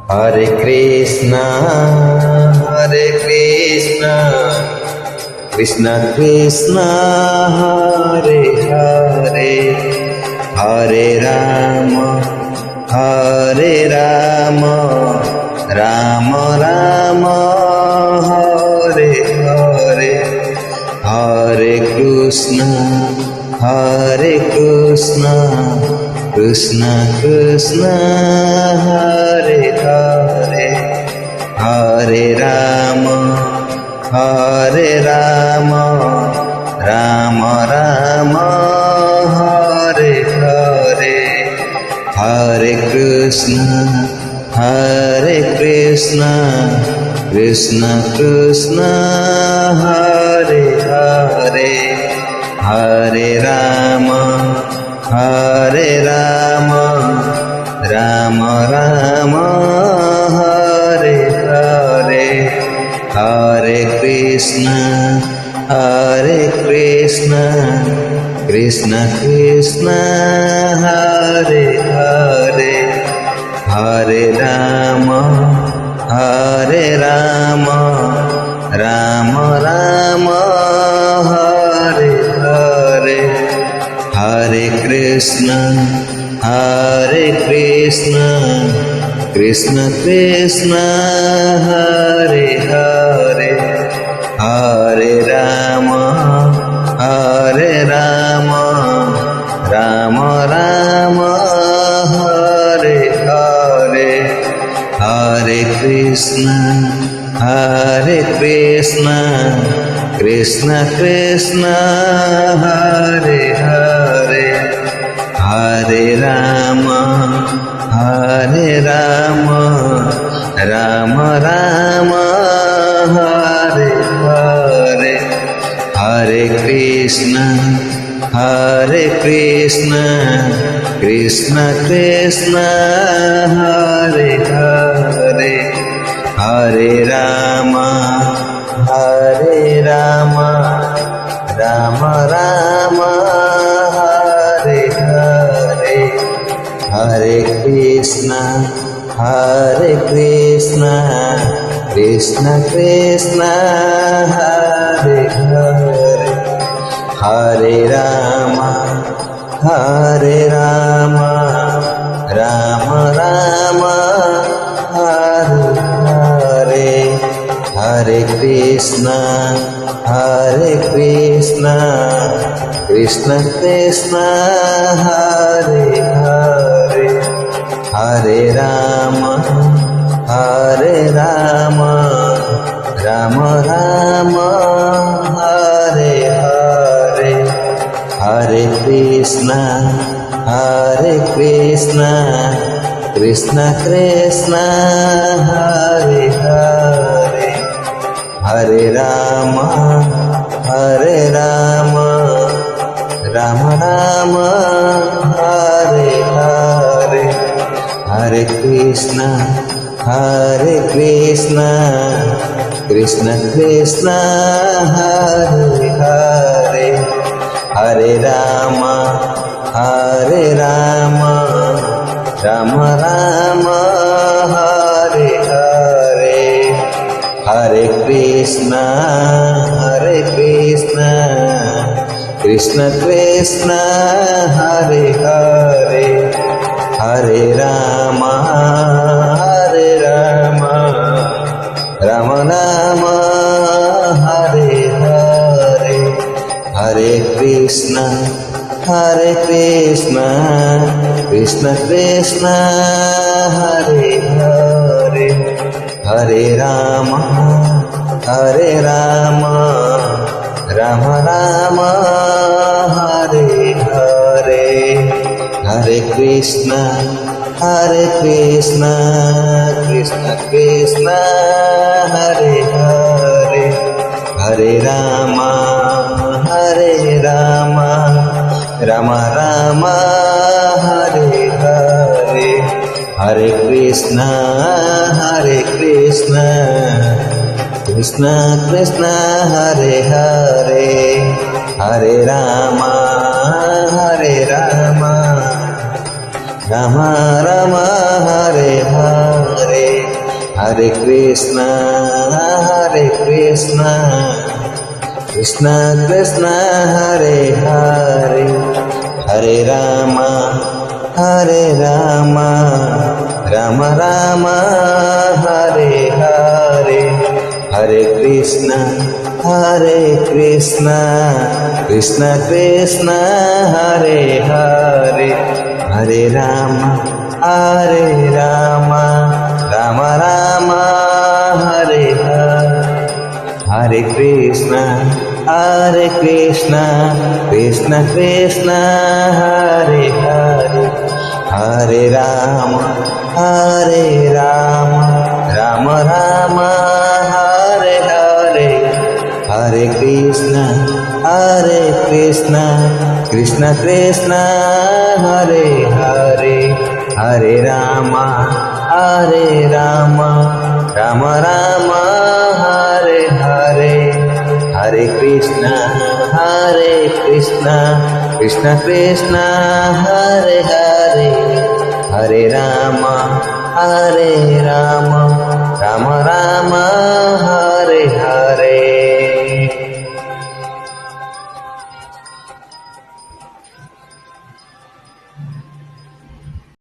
Hare Krishna, Hare Krishna, Krishna Krishna, Hare Hare, Hare Rama, Hare Rama, Rama Rama, Hare Hare, Hare Krishna, Hare Krishna, Krishna Krishna, Hare Hare, Hare Rama, Hare Rama, Rama Rama, Hare Hare, Hare Krishna, Hare Krishna, Krishna Krishna, Hare Hare, Hare Rama, Hare Rama, Rama Rama, Hare Hare, Hare Krishna, Hare Krishna, Krishna Krishna, Hare Hare, Hare Rama, Hare Rama, Rama Rama, Hare Hare, Hare Krishna, Hare Krishna, Krishna Krishna, Hare Hare, Hare Rama, Hare Rama, Rama Rama, Hare Hare, Hare Krishna, Hare Krishna, Krishna Krishna, Hare Hare, Hare Rama, Hare Rama, Rama Rama, Hare Hare, Hare Krishna, Hare Krishna, Krishna Krishna, Hare Hare, Hare Rama, Hare Rama, Rama Rama, Hare Hare, Hare Krishna, Hare Krishna, Krishna Krishna, Hare Hare, Hare Rama, Hare Rama, Rama Rama, Hare Hare, Hare Krishna, Hare Krishna, Krishna Krishna, Hare Hare, Hare Rama, Hare Rama, Rama Rama, Hare Hare, Hare Krishna, Hare Krishna, Krishna Krishna, Hare Hare, Hare Rama, Hare Rama, Rama Rama, Hare Hare, Hare Krishna, Hare Krishna, Krishna Krishna, Hare Hare, Hare Rama, Hare Rama, Rama Rama, Hare Hare, Hare Krishna, Hare Krishna, Krishna Krishna, Hare Hare, Hare Rama, Hare Rama, Rama Rama, Hare Hare, Hare Krishna, Hare Krishna, Krishna Krishna, Hare Hare, Hare Rama, Hare Rama, Rama Rama, Hare Hare, Hare Krishna, Hare Krishna, Krishna Krishna, Hare Hare, Hare Rama, Hare Rama, Rama Rama, Hare Hare, Hare Krishna, Hare Krishna, Krishna Krishna, Hare Hare, Hare Rama, Hare Rama, Rama Rama, Hare Hare. Hare Krishna, Krishna Krishna, Hare Hare, Hare Rama, Rama Rama, Hare Hare, Hare Krishna, Krishna Krishna, Hare Hare, Hare Rama, Rama Rama, Hare Hare, Hare Krishna, Krishna Krishna, Hare Hare, Hare Rama, Rama Rama, Hare Hare, Hare Krishna, Krishna Krishna, Hare Hare, Hare Rama, Rama Rama, Hare Hare, Hare Krishna, Krishna Krishna, Hare Hare, Hare Rama, Rama Rama,